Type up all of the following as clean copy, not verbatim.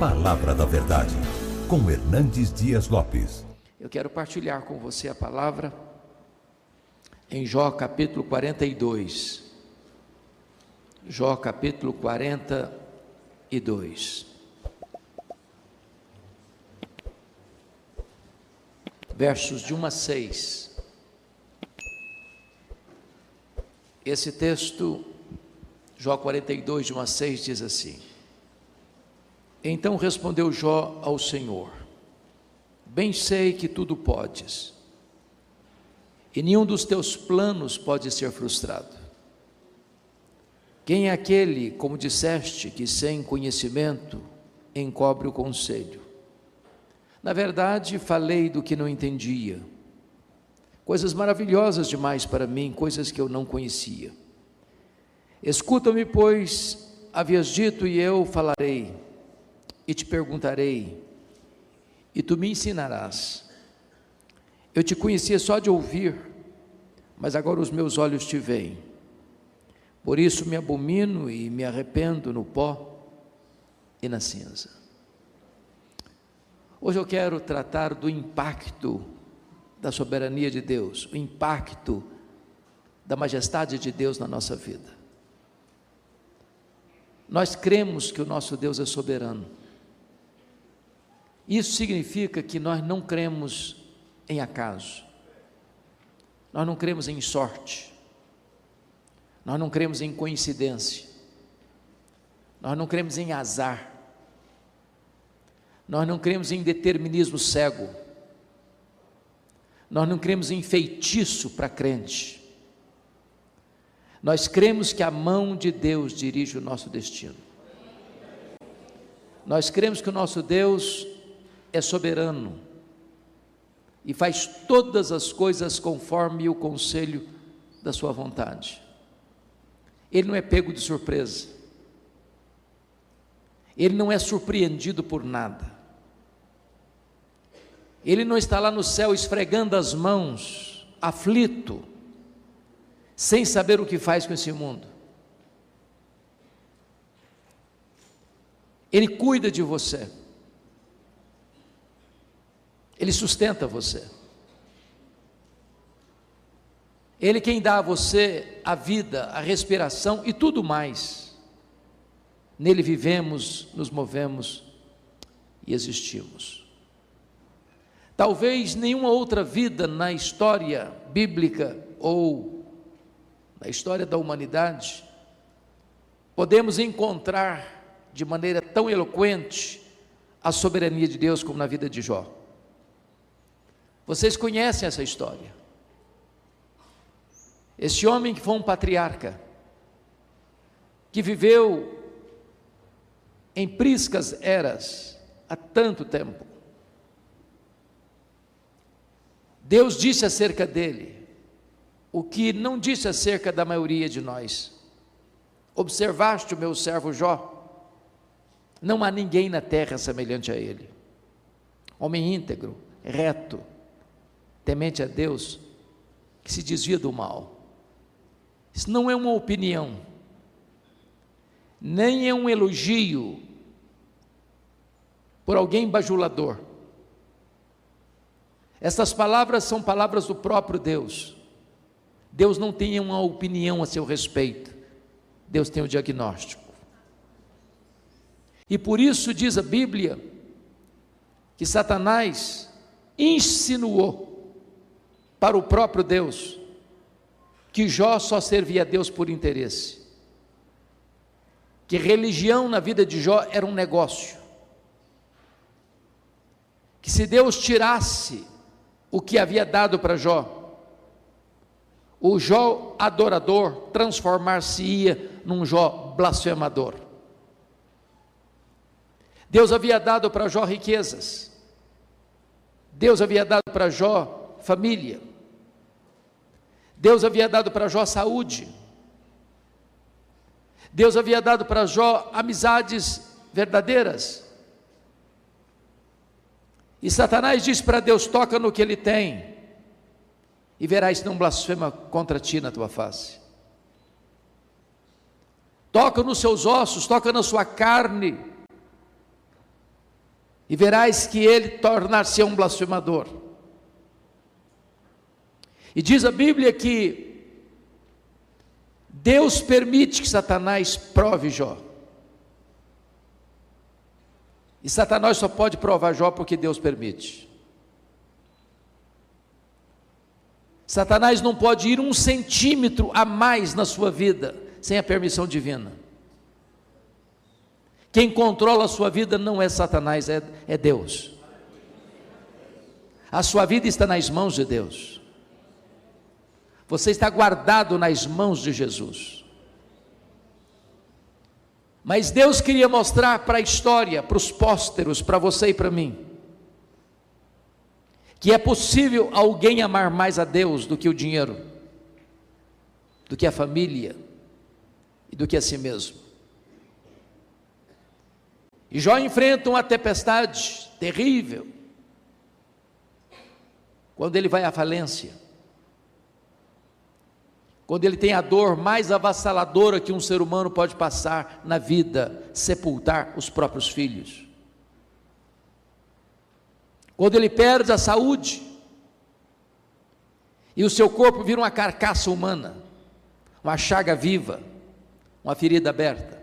Palavra da Verdade, com Hernandes Dias Lopes. Eu quero partilhar com você a palavra em Jó capítulo 42. Jó capítulo 42. Versos de 1 a 6. Esse texto, Jó 42, de 1 a 6, diz assim: Então respondeu Jó ao Senhor: Bem sei que tudo podes, e nenhum dos teus planos pode ser frustrado. Quem é aquele, como disseste, que sem conhecimento encobre o conselho? Na verdade, falei do que não entendia, coisas maravilhosas demais para mim, coisas que eu não conhecia. Escuta-me, pois, havias dito, e eu falarei, e te perguntarei, e tu me ensinarás. Eu te conhecia só de ouvir, mas agora os meus olhos te veem. Por isso me abomino e me arrependo no pó e na cinza. Hoje eu quero tratar do impacto da soberania de Deus, o impacto da majestade de Deus na nossa vida. Nós cremos que o nosso Deus é soberano. Isso significa que nós não cremos em acaso, nós não cremos em sorte, nós não cremos em coincidência, nós não cremos em azar, nós não cremos em determinismo cego, nós não cremos em feitiço para crente. Nós cremos que a mão de Deus dirige o nosso destino. Nós cremos que o nosso Deus é soberano e faz todas as coisas conforme o conselho da sua vontade. Ele não é pego de surpresa, ele não é surpreendido por nada, ele não está lá no céu esfregando as mãos, aflito, sem saber o que faz com esse mundo. Ele cuida de você, ele sustenta você, ele quem dá a você a vida, a respiração e tudo mais. Nele vivemos, nos movemos e existimos. Talvez nenhuma outra vida na história bíblica ou na história da humanidade podemos encontrar de maneira tão eloquente a soberania de Deus como na vida de Jó. Vocês conhecem essa história. Esse homem que foi um patriarca, que viveu em priscas eras, há tanto tempo. Deus disse acerca dele o que não disse acerca da maioria de nós. Observaste o meu servo Jó? Não há ninguém na terra semelhante a ele. Homem íntegro, reto, temente a Deus, que se desvia do mal. Isso não é uma opinião, nem é um elogio por alguém bajulador. Essas palavras são palavras do próprio Deus. Deus não tem uma opinião a seu respeito, Deus tem o diagnóstico. E por isso diz a Bíblia que Satanás insinuou para o próprio Deus que Jó só servia a Deus por interesse, que religião na vida de Jó era um negócio, que se Deus tirasse o que havia dado para Jó, o Jó adorador transformar-se-ia num Jó blasfemador. Deus havia dado para Jó riquezas, Deus havia dado para Jó família, Deus havia dado para Jó saúde, Deus havia dado para Jó amizades verdadeiras. E Satanás diz para Deus: toca no que ele tem, e verás se não blasfema contra ti na tua face. Toca nos seus ossos, toca na sua carne, e verás que ele tornar-se um blasfemador. E diz a Bíblia que Deus permite que Satanás prove Jó. E Satanás só pode provar Jó porque Deus permite. Satanás não pode ir 1 centímetro a mais na sua vida sem a permissão divina. Quem controla a sua vida não é Satanás, é Deus. A sua vida está nas mãos de Deus. Você está guardado nas mãos de Jesus. Mas Deus queria mostrar para a história, para os pósteros, para você e para mim, que é possível alguém amar mais a Deus do que o dinheiro, do que a família e do que a si mesmo. E Jó enfrenta uma tempestade terrível, quando ele vai à falência, quando ele tem a dor mais avassaladora que um ser humano pode passar na vida, sepultar os próprios filhos, quando ele perde a saúde, e o seu corpo vira uma carcaça humana, uma chaga viva, uma ferida aberta,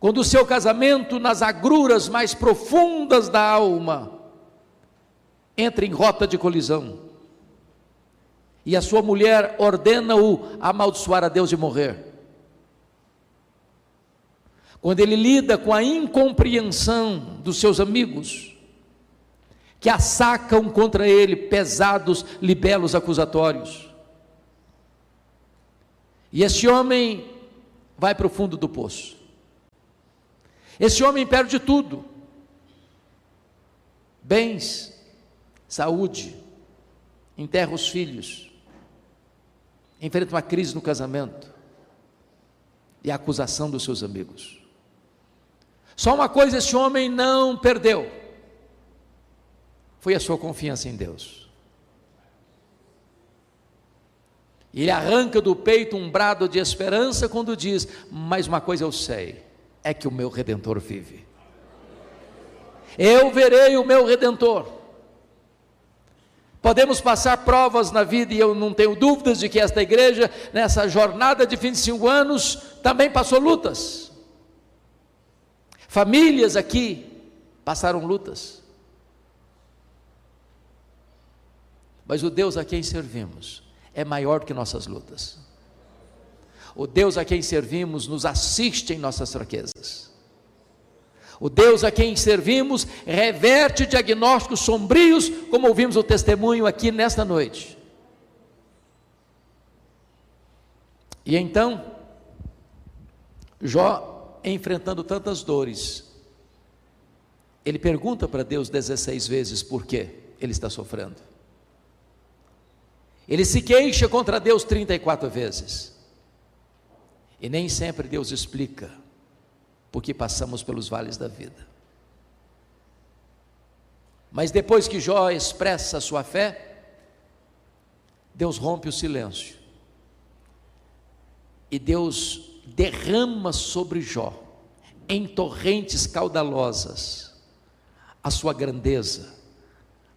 quando o seu casamento, nas agruras mais profundas da alma, entra em rota de colisão, e a sua mulher ordena-o amaldiçoar a Deus e morrer, quando ele lida com a incompreensão dos seus amigos, que assacam contra ele pesados libelos acusatórios, e esse homem vai para o fundo do poço. Esse homem perde tudo: bens, saúde, enterra os filhos, enfrenta uma crise no casamento e a acusação dos seus amigos. Só uma coisa esse homem não perdeu: foi a sua confiança em Deus. Ele arranca do peito um brado de esperança quando diz: mas uma coisa eu sei, é que o meu Redentor vive. Eu verei o meu Redentor. Podemos passar provas na vida, e eu não tenho dúvidas de que esta igreja, nessa jornada de 25 anos, também passou lutas. Famílias aqui passaram lutas. Mas o Deus a quem servimos é maior do que nossas lutas. O Deus a quem servimos nos assiste em nossas fraquezas. O Deus a quem servimos reverte diagnósticos sombrios, como ouvimos o testemunho aqui nesta noite. E então, Jó, enfrentando tantas dores, ele pergunta para Deus 16 vezes por que ele está sofrendo. Ele se queixa contra Deus 34 vezes. E nem sempre Deus explica porque passamos pelos vales da vida. Mas depois que Jó expressa a sua fé, Deus rompe o silêncio. E Deus derrama sobre Jó, em torrentes caudalosas, a sua grandeza,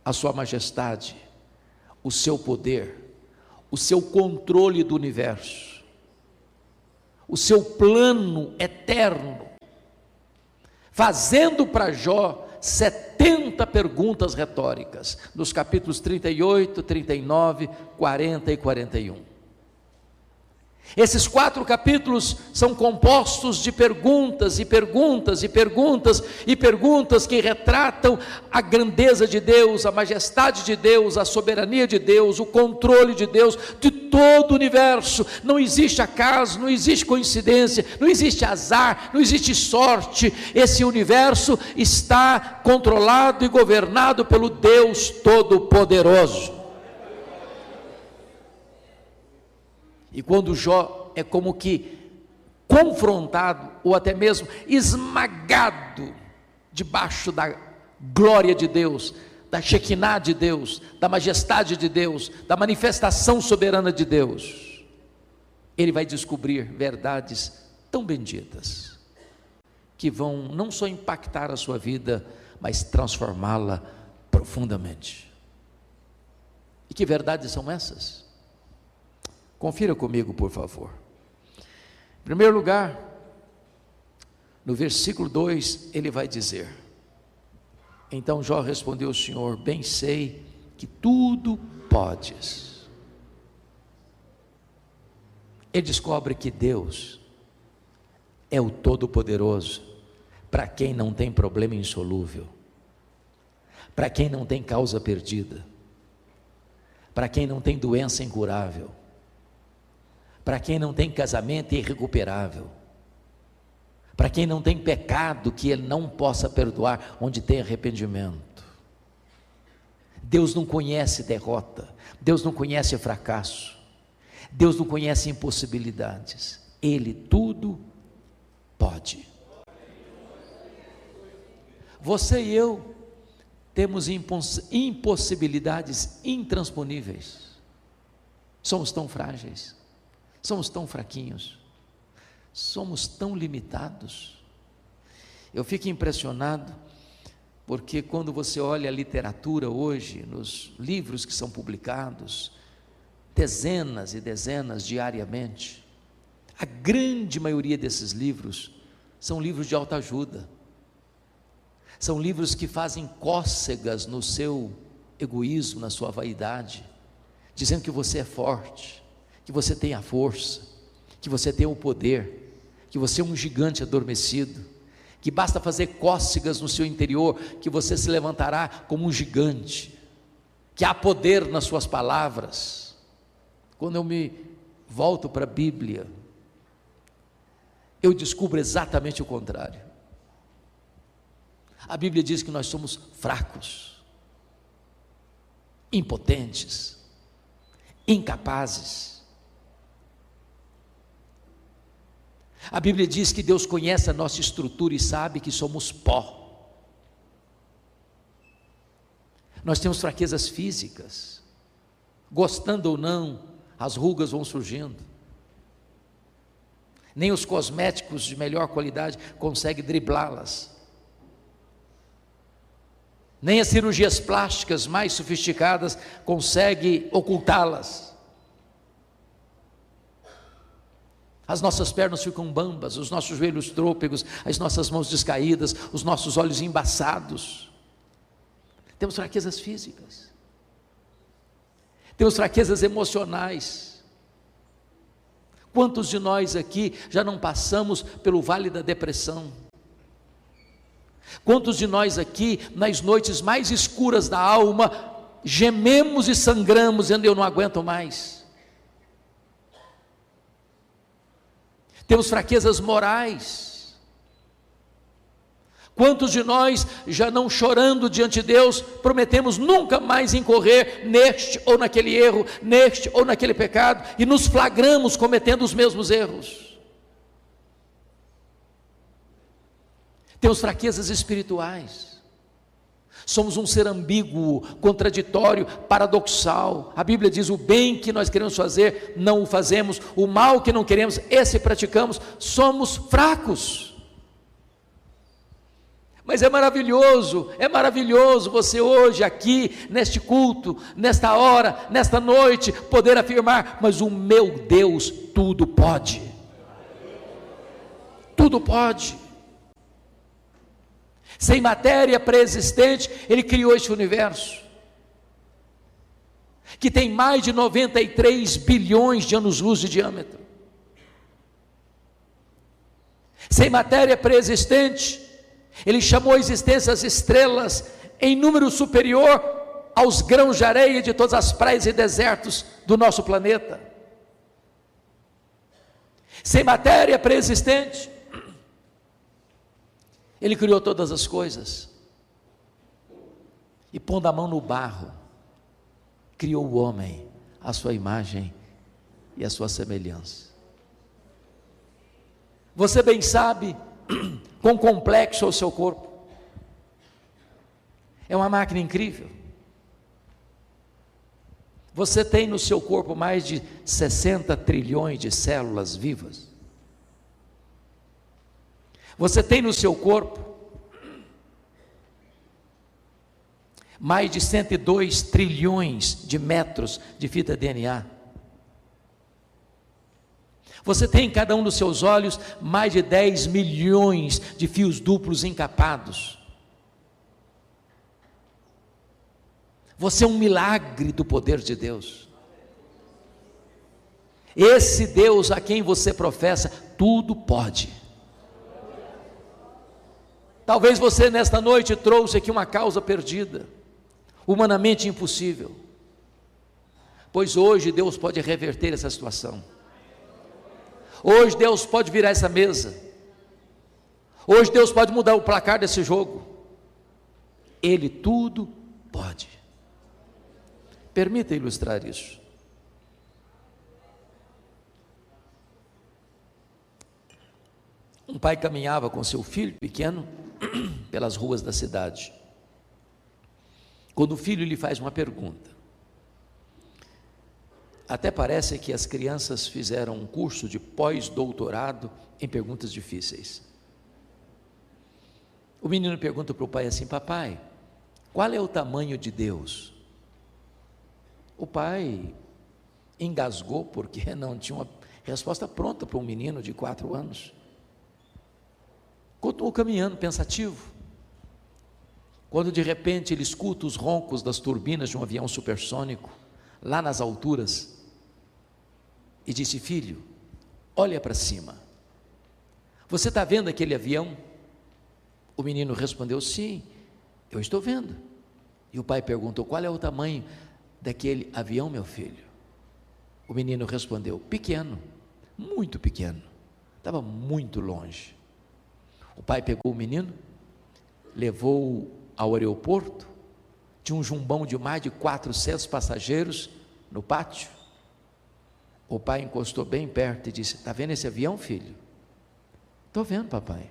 a sua majestade, o seu poder, o seu controle do universo, o seu plano eterno, fazendo para Jó 70 perguntas retóricas, nos capítulos 38, 39, 40 e 41. Esses 4 capítulos são compostos de perguntas e perguntas e perguntas e perguntas que retratam a grandeza de Deus, a majestade de Deus, a soberania de Deus, o controle de Deus de todo o universo. Não existe acaso, não existe coincidência, não existe azar, não existe sorte. Esse universo está controlado e governado pelo Deus Todo-Poderoso. E quando Jó é como que confrontado, ou até mesmo esmagado, debaixo da glória de Deus, da Shekinah de Deus, da majestade de Deus, da manifestação soberana de Deus, ele vai descobrir verdades tão benditas, que vão não só impactar a sua vida, mas transformá-la profundamente. E que verdades são essas? Confira comigo, por favor. Em primeiro lugar, no versículo 2, ele vai dizer: então Jó respondeu ao Senhor: bem sei que tudo podes. Ele descobre que Deus é o Todo-Poderoso, para quem não tem problema insolúvel, para quem não tem causa perdida, para quem não tem doença incurável, para quem não tem casamento irrecuperável, para quem não tem pecado que Ele não possa perdoar, onde tem arrependimento. Deus não conhece derrota, Deus não conhece fracasso, Deus não conhece impossibilidades, Ele tudo pode. Você e eu temos impossibilidades intransponíveis, somos tão frágeis, somos tão fraquinhos, somos tão limitados. Eu fico impressionado, porque quando você olha a literatura hoje, nos livros que são publicados, dezenas e dezenas diariamente, a grande maioria desses livros são livros de autoajuda, são livros que fazem cócegas no seu egoísmo, na sua vaidade, dizendo que você é forte, que você tem a força, que você tem o poder, que você é um gigante adormecido, que basta fazer cócegas no seu interior, que você se levantará como um gigante, que há poder nas suas palavras. Quando eu me volto para a Bíblia, eu descubro exatamente o contrário. A Bíblia diz que nós somos fracos, impotentes, incapazes. A Bíblia diz que Deus conhece a nossa estrutura e sabe que somos pó. Nós temos fraquezas físicas, gostando ou não, as rugas vão surgindo. Nem os cosméticos de melhor qualidade conseguem driblá-las. Nem as cirurgias plásticas mais sofisticadas conseguem ocultá-las. As nossas pernas ficam bambas, os nossos joelhos trôpegos, as nossas mãos descaídas, os nossos olhos embaçados. Temos fraquezas físicas, temos fraquezas emocionais. Quantos de nós aqui já não passamos pelo vale da depressão? Quantos de nós aqui, nas noites mais escuras da alma, gememos e sangramos, dizendo: eu não aguento mais? Temos fraquezas morais. Quantos de nós, já não chorando diante de Deus, prometemos nunca mais incorrer neste ou naquele erro, neste ou naquele pecado, e nos flagramos cometendo os mesmos erros? Temos fraquezas espirituais. Somos um ser ambíguo, contraditório, paradoxal. A Bíblia diz: o bem que nós queremos fazer, não o fazemos, o mal que não queremos, esse praticamos. Somos fracos. Mas é maravilhoso você hoje aqui, neste culto, nesta hora, nesta noite, poder afirmar: mas o meu Deus tudo pode. Tudo pode. Sem matéria pré-existente, Ele criou este universo, que tem mais de 93 bilhões de anos-luz de diâmetro. Sem matéria pré-existente, Ele chamou a existência as estrelas em número superior aos grãos de areia de todas as praias e desertos do nosso planeta. Sem matéria pré-existente, Ele criou todas as coisas, e pondo a mão no barro, criou o homem à sua imagem e à sua semelhança. Você bem sabe quão complexo é o seu corpo. É uma máquina incrível. Você tem no seu corpo mais de 60 trilhões de células vivas. Você tem no seu corpo mais de 102 trilhões de metros de fita DNA. Você tem em cada um dos seus olhos mais de 10 milhões de fios duplos encapados. Você é um milagre do poder de Deus. Esse Deus a quem você professa, tudo pode. Talvez você nesta noite trouxe aqui uma causa perdida, humanamente impossível, pois hoje Deus pode reverter essa situação. Hoje Deus pode virar essa mesa. Hoje Deus pode mudar o placar desse jogo. Ele tudo pode. Permita ilustrar isso. Um pai caminhava com seu filho pequeno pelas ruas da cidade, quando o filho lhe faz uma pergunta. Até parece que as crianças fizeram um curso de pós-doutorado em perguntas difíceis. O menino pergunta para o pai assim: papai, qual é o tamanho de Deus? O pai engasgou porque não tinha uma resposta pronta para um menino de 4 anos. Continuou caminhando pensativo, quando de repente ele escuta os roncos das turbinas de um avião supersônico, lá nas alturas, e disse: filho, olha para cima, você está vendo aquele avião? O menino respondeu: sim, eu estou vendo. E o pai perguntou: qual é o tamanho daquele avião, meu filho? O menino respondeu: pequeno, muito pequeno, estava muito longe. O pai pegou o menino, levou-o ao aeroporto, tinha um jumbão de mais de 400 passageiros no pátio. O pai encostou bem perto e disse: está vendo esse avião, filho? Estou vendo, papai.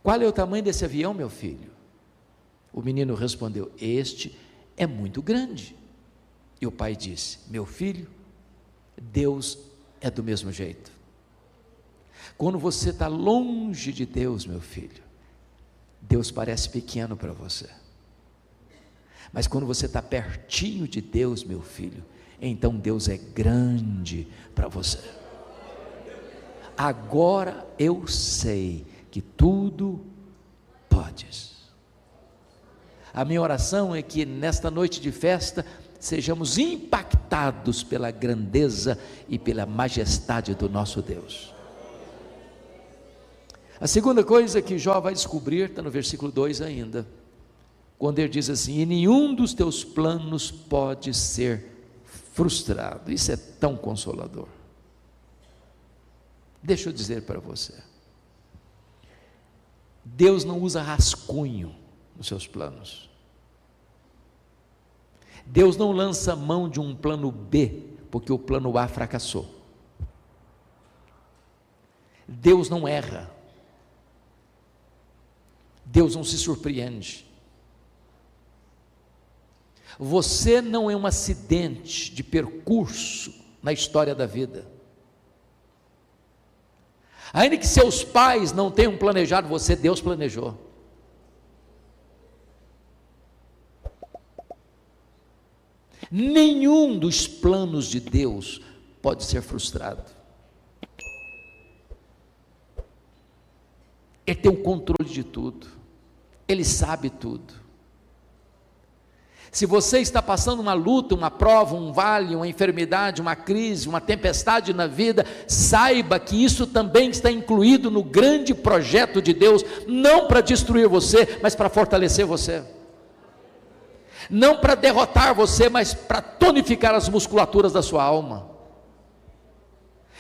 Qual é o tamanho desse avião, meu filho? O menino respondeu: este é muito grande. E o pai disse: meu filho, Deus é do mesmo jeito. Quando você está longe de Deus, meu filho, Deus parece pequeno para você. Mas quando você está pertinho de Deus, meu filho, então Deus é grande para você. Agora eu sei que tudo podes. A minha oração é que nesta noite de festa sejamos impactados pela grandeza e pela majestade do nosso Deus. A segunda coisa que Jó vai descobrir está no versículo 2 ainda, quando ele diz assim: e nenhum dos teus planos pode ser frustrado. Isso é tão consolador. Deixa eu dizer para você, Deus não usa rascunho nos seus planos. Deus não lança mão de um plano B, porque o plano A fracassou. Deus não erra. Deus não se surpreende. Você não é um acidente de percurso na história da vida. Ainda que seus pais não tenham planejado você, Deus planejou. Nenhum dos planos de Deus pode ser frustrado. Ele tem o controle de tudo. Ele sabe tudo. Se você está passando uma luta, uma prova, um vale, uma enfermidade, uma crise, uma tempestade na vida, saiba que isso também está incluído no grande projeto de Deus, não para destruir você, mas para fortalecer você. Não para derrotar você, mas para tonificar as musculaturas da sua alma.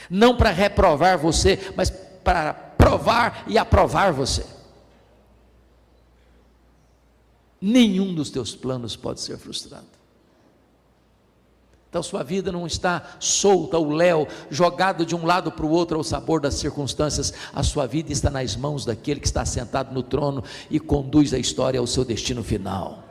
Não para reprovar você, mas para provar e aprovar você. Nenhum dos teus planos pode ser frustrado. Então sua vida não está solta, o léu, jogado de um lado para o outro ao sabor das circunstâncias. A sua vida está nas mãos daquele que está sentado no trono e conduz a história ao seu destino final.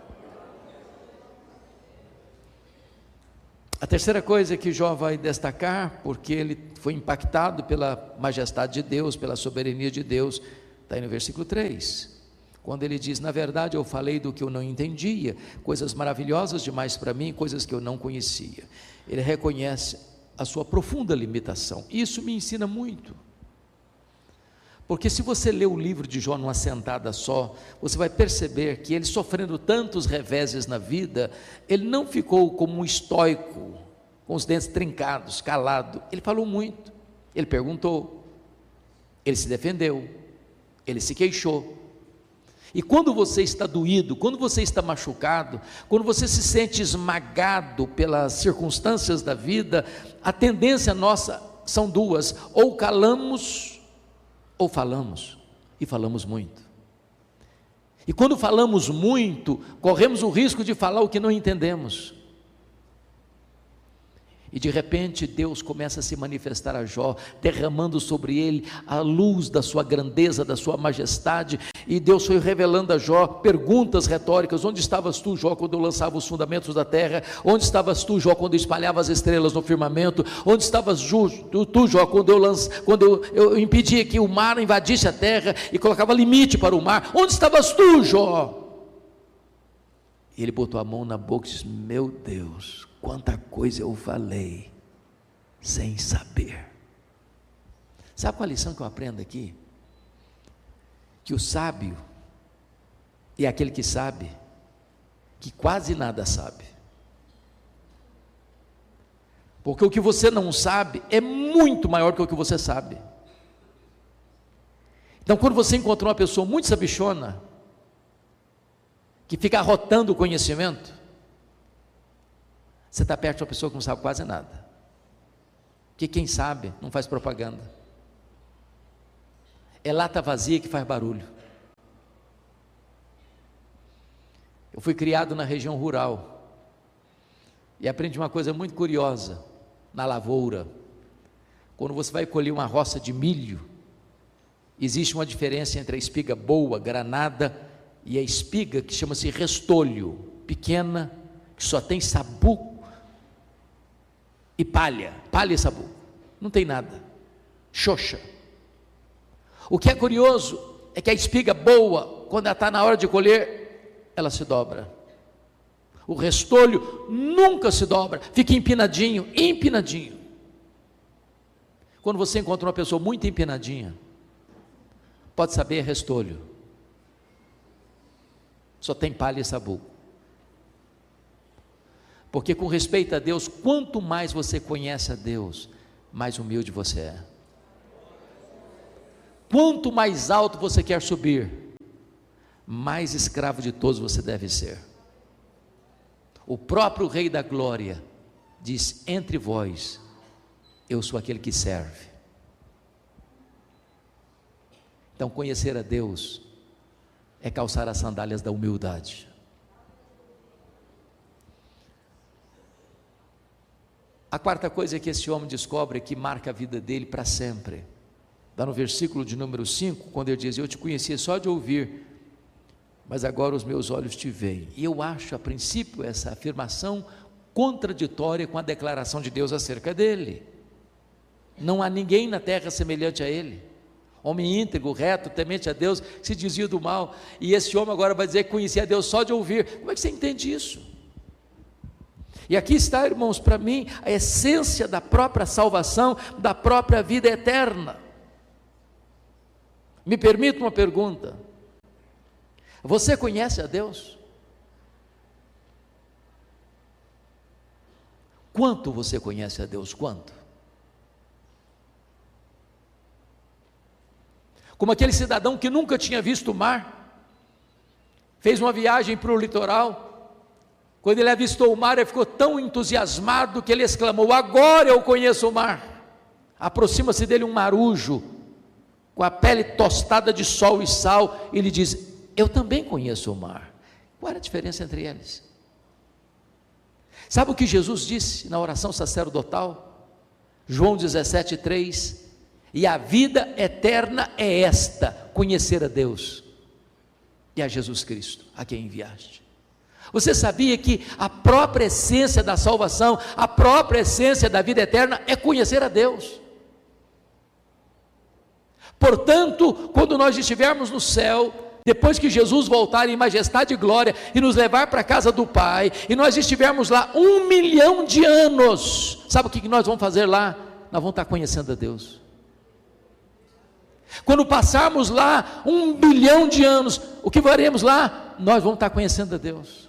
A terceira coisa que Jó vai destacar, porque ele foi impactado pela majestade de Deus, pela soberania de Deus, Está aí no versículo 3, quando ele diz: na verdade eu falei do que eu não entendia, coisas maravilhosas demais para mim, coisas que eu não conhecia. Ele reconhece a sua profunda limitação. Isso me ensina muito, porque se você ler o livro de Jó numa sentada só, você vai perceber que ele, sofrendo tantos reveses na vida, ele não ficou como um estoico, com os dentes trincados, calado. Ele falou muito, ele perguntou, ele se defendeu, ele se queixou. E quando você está doído, quando você está machucado, quando você se sente esmagado pelas circunstâncias da vida, a tendência nossa são duas: ou calamos ou falamos, e falamos muito. E quando falamos muito, corremos o risco de falar o que não entendemos. E de repente Deus começa a se manifestar a Jó, derramando sobre ele a luz da sua grandeza, da sua majestade. E Deus foi revelando a Jó perguntas retóricas: onde estavas tu, Jó, quando eu lançava os fundamentos da terra? Onde estavas tu, Jó, quando eu espalhava as estrelas no firmamento? Onde estavas tu, Jó, quando eu impedia que o mar invadisse a terra e colocava limite para o mar? Onde estavas tu, Jó? E ele botou a mão na boca e disse: meu Deus, quanta coisa eu falei sem saber. Sabe qual a lição que eu aprendo aqui? Que o sábio é aquele que sabe que quase nada sabe, porque o que você não sabe é muito maior que o que você sabe. Então, quando você encontra uma pessoa muito sabichona, que fica arrotando o conhecimento, você está perto de uma pessoa que não sabe quase nada, que quem sabe não faz propaganda, é lata vazia que faz barulho. Eu fui criado na região rural, e aprendi uma coisa muito curiosa, na lavoura, quando você vai colher uma roça de milho, existe uma diferença entre a espiga boa, granada, e a espiga que chama-se restolho, pequena, que só tem sabugo e palha e sabugo, não tem nada, xoxa. O que é curioso é que a espiga boa, quando ela está na hora de colher, ela se dobra. O restolho nunca se dobra, fica empinadinho. Quando você encontra uma pessoa muito empinadinha, pode saber, é restolho, só tem palha e sabugo. Porque, com respeito a Deus, quanto mais você conhece a Deus, mais humilde você é. Quanto mais alto você quer subir, mais escravo de todos você deve ser. O próprio Rei da Glória diz: entre vós, eu sou aquele que serve. Então, conhecer a Deus é calçar as sandálias da humildade. A quarta coisa que esse homem descobre, que marca a vida dele para sempre, está no versículo de número 5, quando ele diz: eu te conhecia só de ouvir, mas agora os meus olhos te veem. E eu acho, a princípio, essa afirmação contraditória com a declaração de Deus acerca dele. Não há ninguém na terra semelhante a ele, homem íntegro, reto, temente a Deus, que se desvia do mal. E esse homem agora vai dizer que conhecia a Deus só de ouvir. Como é que você entende isso? E aqui está, irmãos, para mim, a essência da própria salvação, da própria vida eterna. Me permita uma pergunta: você conhece a Deus? Quanto você conhece a Deus? Quanto? Como aquele cidadão que nunca tinha visto o mar, fez uma viagem para o litoral, quando ele avistou o mar, ele ficou tão entusiasmado que ele exclamou: agora eu conheço o mar. Aproxima-se dele um marujo, com a pele tostada de sol e sal, e ele diz: eu também conheço o mar. Qual era a diferença entre eles? Sabe o que Jesus disse na oração sacerdotal? João 17:3, e a vida eterna é esta, conhecer a Deus e a Jesus Cristo, a quem enviaste. Você sabia que a própria essência da salvação, a própria essência da vida eterna é conhecer a Deus? Portanto, quando nós estivermos no céu, depois que Jesus voltar em majestade e glória e nos levar para a casa do Pai, e nós estivermos lá 1 milhão de anos, sabe o que nós vamos fazer lá? Nós vamos estar conhecendo a Deus. Quando passarmos lá 1 bilhão de anos, o que faremos lá? Nós vamos estar conhecendo a Deus.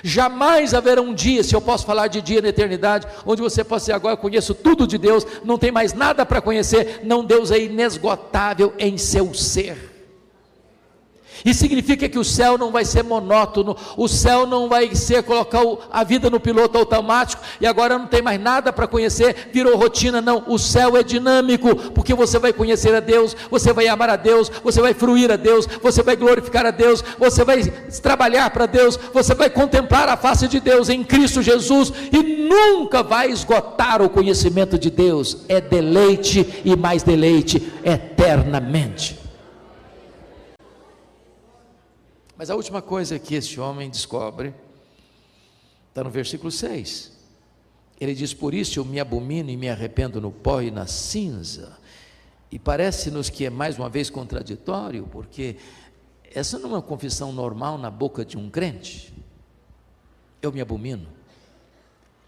Jamais haverá um dia, se eu posso falar de dia na eternidade, onde você possa dizer, agora eu conheço tudo de Deus, não tem mais nada para conhecer. Não, Deus é inesgotável em seu ser. E significa que o céu não vai ser monótono, o céu não vai ser colocar a vida no piloto automático, e agora não tem mais nada para conhecer, virou rotina. Não, o céu é dinâmico, porque você vai conhecer a Deus, você vai amar a Deus, você vai fruir a Deus, você vai glorificar a Deus, você vai trabalhar para Deus, você vai contemplar a face de Deus em Cristo Jesus, e nunca vai esgotar o conhecimento de Deus. É deleite e mais deleite eternamente. Mas a última coisa que este homem descobre, está no versículo 6, ele diz, por isso eu me abomino e me arrependo no pó e na cinza, e parece-nos que é mais uma vez contraditório, porque essa não é uma confissão normal na boca de um crente. Eu me abomino,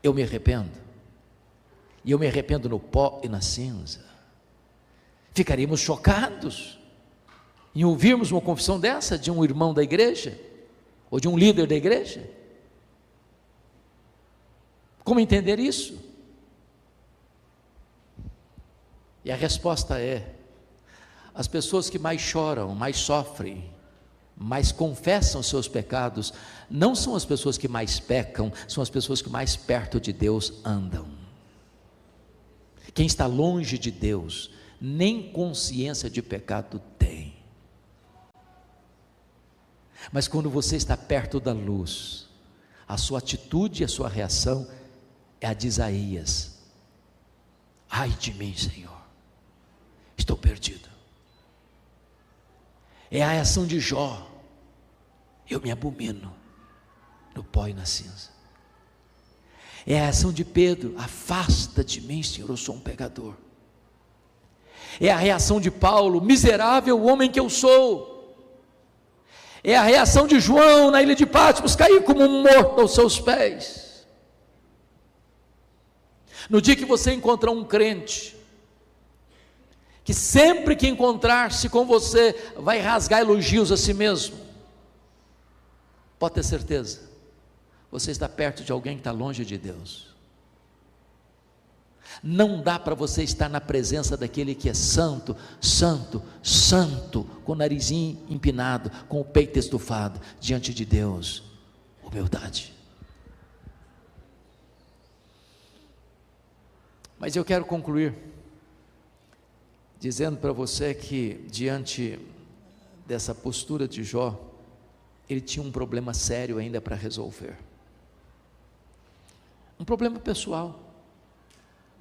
eu me arrependo, e eu me arrependo no pó e na cinza. Ficaríamos chocados em ouvirmos uma confissão dessa de um irmão da igreja, ou de um líder da igreja. Como entender isso? E a resposta é: as pessoas que mais choram, mais sofrem, mais confessam seus pecados, não são as pessoas que mais pecam, são as pessoas que mais perto de Deus andam. Quem está longe de Deus, nem consciência de pecado tem. Mas quando você está perto da luz, a sua atitude e a sua reação é a de Isaías: ai de mim, Senhor, estou perdido. É a reação de Jó: eu me abomino no pó e na cinza. É a reação de Pedro: afasta de mim, Senhor, eu sou um pecador. É a reação de Paulo: miserável homem que eu sou. É a reação de João na ilha de Patmos: cair como um morto aos seus pés. No dia que você encontrar um crente, que sempre que encontrar-se com você, vai rasgar elogios a si mesmo, pode ter certeza, você está perto de alguém que está longe de Deus. Não dá para você estar na presença daquele que é santo, santo, santo, com o narizinho empinado, com o peito estufado, diante de Deus. Humildade. Mas eu quero concluir dizendo para você que, diante dessa postura de Jó, ele tinha um problema sério ainda para resolver. Um problema pessoal.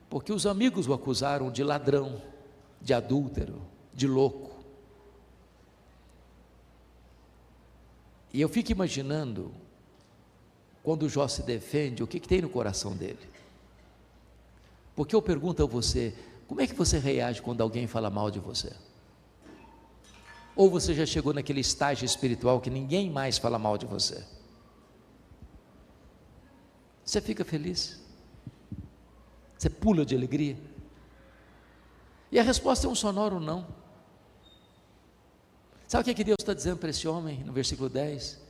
Porque os amigos o acusaram de ladrão, de adúltero, de louco. E eu fico imaginando, quando Jó se defende, o que tem no coração dele. Porque eu pergunto a você, como é que você reage quando alguém fala mal de você? Ou você já chegou naquele estágio espiritual que ninguém mais fala mal de você? Você fica feliz? Você pula de alegria? E a resposta é um sonoro não. Sabe o que Deus está dizendo para esse homem no versículo 10?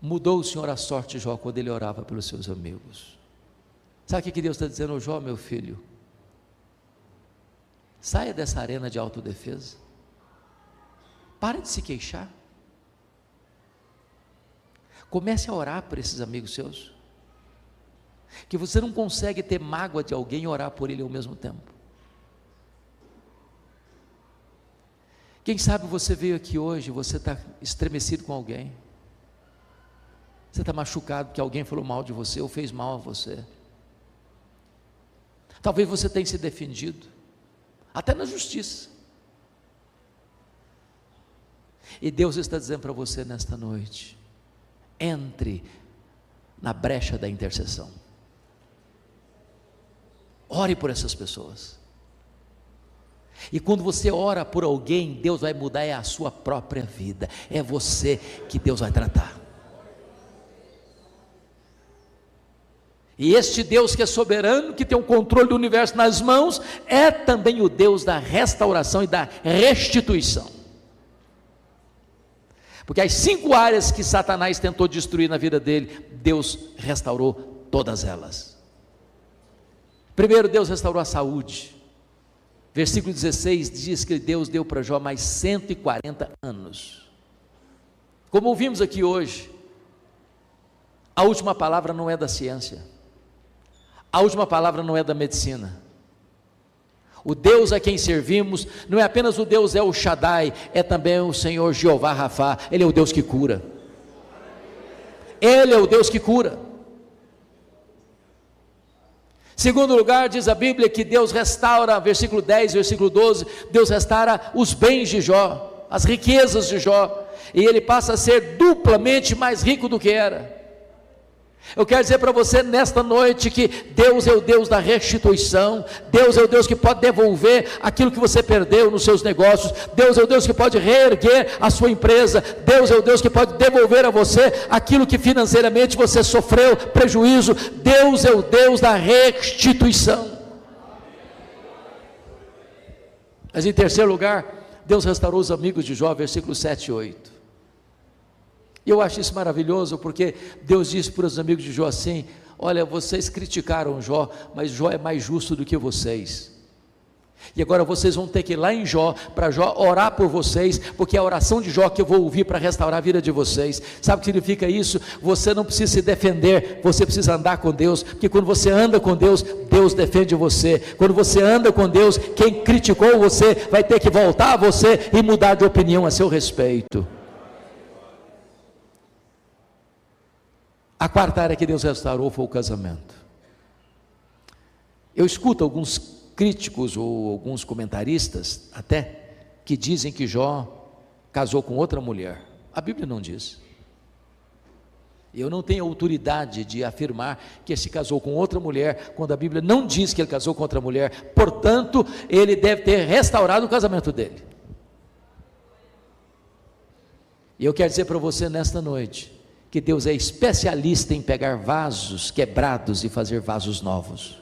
Mudou o Senhor a sorte de Jó quando ele orava pelos seus amigos. Sabe o que Deus está dizendo? Jó, meu filho, saia dessa arena de autodefesa, pare de se queixar, comece a orar por esses amigos seus, que você não consegue ter mágoa de alguém e orar por ele ao mesmo tempo. Quem sabe você veio aqui hoje, você está estremecido com alguém, você está machucado porque alguém falou mal de você ou fez mal a você. Talvez você tenha se defendido, até na justiça. E Deus está dizendo para você nesta noite: entre na brecha da intercessão. Ore por essas pessoas. E quando você ora por alguém, Deus vai mudar a sua própria vida. É você que Deus vai tratar. E este Deus que é soberano, que tem o controle do universo nas mãos, é também o Deus da restauração e da restituição. Porque as 5 áreas que Satanás tentou destruir na vida dele, Deus restaurou todas elas. Primeiro, Deus restaurou a saúde. Versículo 16 diz que Deus deu para Jó mais 140 anos. Como ouvimos aqui hoje, a última palavra não é da ciência. A última palavra não é da medicina. O Deus a quem servimos não é apenas o Deus El Shaddai, é também o Senhor Jeová Rafá. Ele é o Deus que cura. Ele é o Deus que cura. Segundo lugar, diz a Bíblia que Deus restaura, versículo 10, versículo 12, Deus restaura os bens de Jó, as riquezas de Jó, e ele passa a ser duplamente mais rico do que era. Eu quero dizer para você nesta noite que Deus é o Deus da restituição, Deus é o Deus que pode devolver aquilo que você perdeu nos seus negócios, Deus é o Deus que pode reerguer a sua empresa, Deus é o Deus que pode devolver a você aquilo que financeiramente você sofreu prejuízo, Deus é o Deus da restituição. Mas em terceiro lugar, Deus restaurou os amigos de Jó, versículos 7 e 8. E eu acho isso maravilhoso, porque Deus disse para os amigos de Jó assim: olha, vocês criticaram Jó, mas Jó é mais justo do que vocês, e agora vocês vão ter que ir lá em Jó, para Jó orar por vocês, porque é a oração de Jó que eu vou ouvir para restaurar a vida de vocês. Sabe o que significa isso? Você não precisa se defender, você precisa andar com Deus, porque quando você anda com Deus, Deus defende você. Quando você anda com Deus, quem criticou você vai ter que voltar a você e mudar de opinião a seu respeito. A quarta área que Deus restaurou foi o casamento. Eu escuto alguns críticos ou alguns comentaristas até que dizem que Jó casou com outra mulher. A Bíblia não diz. Eu não tenho autoridade de afirmar que ele se casou com outra mulher, quando a Bíblia não diz que ele casou com outra mulher. Portanto, ele deve ter restaurado o casamento dele. E eu quero dizer para você nesta noite que Deus é especialista em pegar vasos quebrados e fazer vasos novos.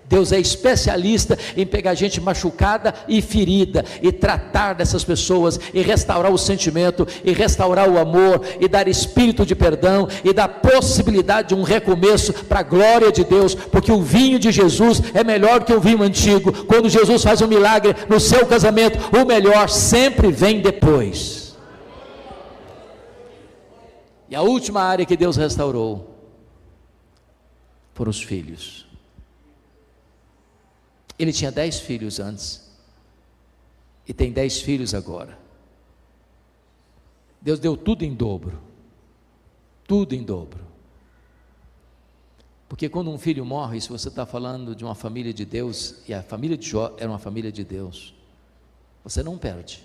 Deus é especialista em pegar gente machucada e ferida, e tratar dessas pessoas, e restaurar o sentimento, e restaurar o amor, e dar espírito de perdão, e dar possibilidade de um recomeço para a glória de Deus, porque o vinho de Jesus é melhor que o vinho antigo. Quando Jesus faz um milagre no seu casamento, o melhor sempre vem depois. E a última área que Deus restaurou foram os filhos. Ele tinha 10 filhos antes, e tem 10 filhos agora. Deus deu tudo em dobro, tudo em dobro. Porque quando um filho morre, se você está falando de uma família de Deus, e a família de Jó era uma família de Deus, você não perde.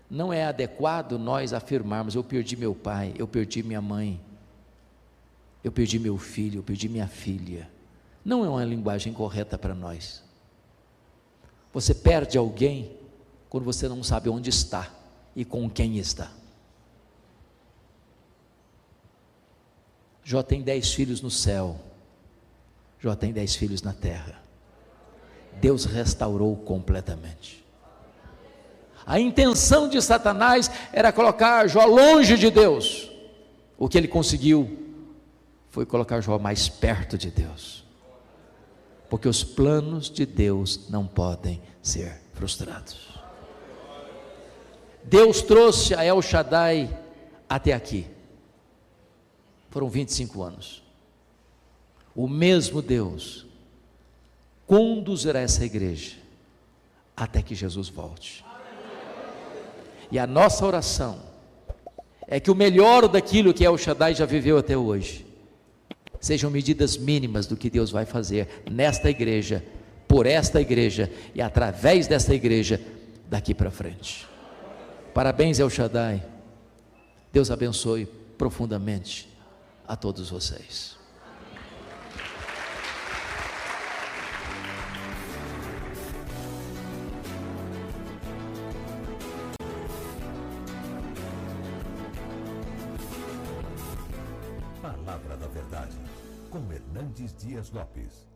Não é adequado nós afirmarmos: eu perdi meu pai, eu perdi minha mãe, eu perdi meu filho, eu perdi minha filha. Não é uma linguagem correta para nós. Você perde alguém quando você não sabe onde está e com quem está. Jó tem 10 filhos no céu, Jó tem 10 filhos na terra. Deus restaurou completamente. A intenção de Satanás era colocar Jó longe de Deus. O que ele conseguiu foi colocar Jó mais perto de Deus, porque os planos de Deus não podem ser frustrados. Deus trouxe a El Shaddai até aqui, foram 25 anos. O mesmo Deus conduzirá essa igreja até que Jesus volte. E a nossa oração é que o melhor daquilo que El Shaddai já viveu até hoje sejam medidas mínimas do que Deus vai fazer nesta igreja, por esta igreja e através desta igreja daqui para frente. Parabéns, El Shaddai. Deus abençoe profundamente a todos vocês. da Verdade, com Hernandes Dias Lopes.